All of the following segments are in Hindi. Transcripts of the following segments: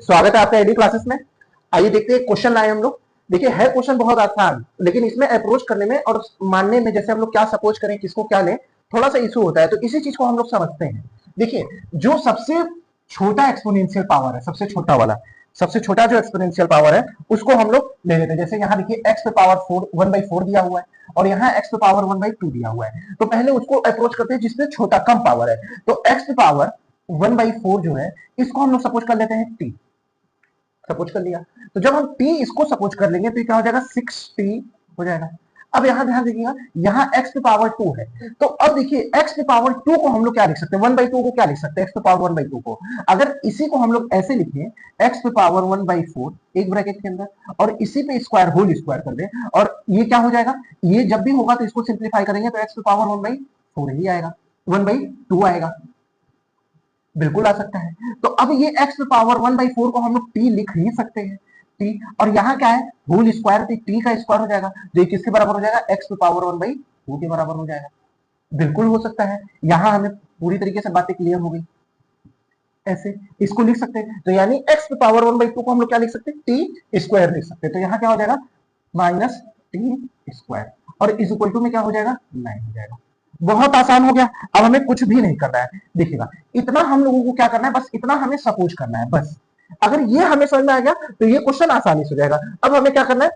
स्वागत है आपका एडी क्लासेस में। आइए देखते हैं क्वेश्चन लाए हम लोग। देखिए है क्वेश्चन बहुत आसान, लेकिन इसमें अप्रोच करने में और मानने में, जैसे हम लोग क्या सपोज करें, किसको क्या लें, थोड़ा सा इशू होता है। तो इसी चीज को हम लोग समझते हैं। देखिए जो सबसे छोटा एक्सपोनेंशियल पावर है, सबसे छोटा वाला, सबसे छोटा जो एक्सपोनेंशियल पावर है उसको हम लोग ले लेते हैं। जैसे यहाँ देखिए एक्स पे पावर 1/4 दिया हुआ है और यहाँ एक्स पे पावर 1/2 दिया हुआ है। तो पहले उसको अप्रोच करते हैं जिसमें छोटा कम पावर है। तो एक्स पे पावर 1/4 जो है इसको हम लोग सपोज कर लेते हैं टी। सपोज कर लिया, तो जब हम टी इसको सपोज कर लेंगे तो क्या हो जाएगा 6t हो जाएगा। अब यहां ध्यान दीजिएगा, यहाँ x पे पावर 2 है। तो अब देखिए x पे पावर 2 को हम लोग क्या लिख सकते हैं, 1/2 को क्या लिख सकते हैं, x पे पावर 1/2 को। अगर इसी को हम लोग ऐसे लिखें, x पे पावर 1/4 एक ब्रैकेट के अंदर और इसी पे स्क्वायर होल स्क्वायर कर दे, और ये क्या हो जाएगा, ये जब भी होगा तो इसको सिंप्लीफाई करेंगे तो x पे पावर 1/4 ही आएगा, 1/2 आएगा। बिल्कुल आ सकता है। तो अब ये x पे पावर 1/4 को हम लोग t लिख ही सकते हैं, t, और यहाँ क्या है होल स्क्वायर, तो t का स्क्वायर हो जाएगा, जो ये किसके बराबर हो जाएगा, x पे पावर 1/2 के बराबर हो जाएगा। बिल्कुल हो सकता है। यहाँ हमें पूरी तरीके से बातें क्लियर हो गई। ऐसे इसको लिख सकते हैं, तो यानी x पे पावर 1/2 को हम लोग क्या लिख सकते हैं, टी स्क्वायर लिख सकते हैं। तो यहाँ क्या हो जाएगा माइनस टी स्क्वायर, और इज इक्वल टू में क्या हो जाएगा 9 हो जाएगा। बहुत आसान हो गया। अब हमें कुछ भी नहीं करना है। देखिएगा इतना हम लोगों को क्या करना है, बस इतना हमें सपोज करना है बस। अगर ये हमें समझ में आ गया तो ये क्वेश्चन आसानी से हो जाएगा। अब हमें क्या करना है,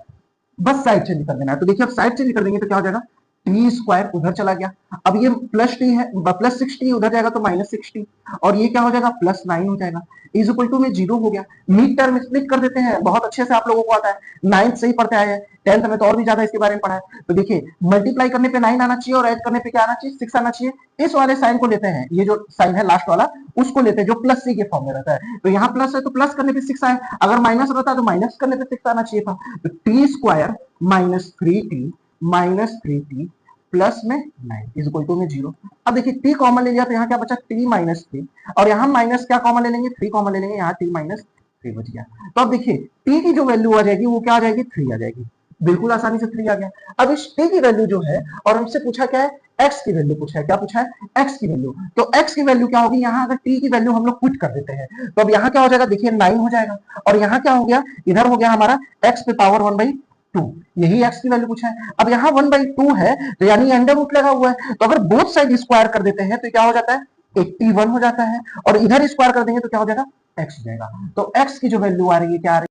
बस साइड चेंज कर देना है। तो देखिए अब साइड चेंज कर देंगे तो क्या हो जाएगा, टी स्क्वायर उधर चला गया। अब ये प्लस टी है, प्लस 6t उधर जाएगा तो माइनस 6t, और ये क्या हो जाएगा प्लस 9 हो जाएगा। इज इक्वल टू में 0 हो गया। मिड टर्म स्प्लिट कर देते हैं, बहुत अच्छे से आप लोगों को आता है, 9th से ही पढ़ते आए हैं, 10th में तो और भी ज्यादा इसके बारे में पढ़ा है। तो देखिए मल्टीप्लाई करने पे 9 आना चाहिए और ऐड करने पे क्या आना चाहिए, 6 आना चाहिए। इस वाले साइन को लेते हैं, ये जो साइन है लास्ट वाला उसको लेते हैं जो प्लस सी के फॉर्म में रहता है। तो यहाँ प्लस है तो प्लस करने पे 6 आए, अगर माइनस रहता तो माइनस करने पे 6 आना चाहिए था। तो T square minus 3t minus 3t plus में 9 इज इक्वल टू में 0। अब देखिए t कॉमन ले लिया तो यहाँ क्या बचा t माइनस 3, और यहाँ माइनस क्या कॉमन ले लेंगे, 3 कॉमन ले लेंगे, यहाँ t माइनस 3 बच गया। तो अब देखिए t की जो वैल्यू आ जाएगी वो क्या आ जाएगी, 3 आ जाएगी। बिल्कुल आसानी से 3 आ गया। अब इस t की वैल्यू जो है, और हमसे पूछा क्या है, x की वैल्यू पूछा है। क्या पूछा है, x की वैल्यू। तो x की वैल्यू क्या होगी, यहाँ अगर t की वैल्यू हम लोग पुट कर देते हैं तो अब यहाँ क्या हो जाएगा, देखिए 9 हो जाएगा, और यहाँ क्या हो गया, इधर हो गया हमारा x पे पावर 1/2, यही x की वैल्यू पूछा है। अब यहाँ 1/2 है तो यानी अंडर रूट लगा हुआ है, तो अगर बोथ साइड स्क्वायर कर देते हैं तो क्या हो जाता है 81 हो जाता है, और इधर स्क्वायर कर देंगे तो क्या हो जाएगा x हो जाएगा। तो x की जो वैल्यू आ रही है क्या आ रही है,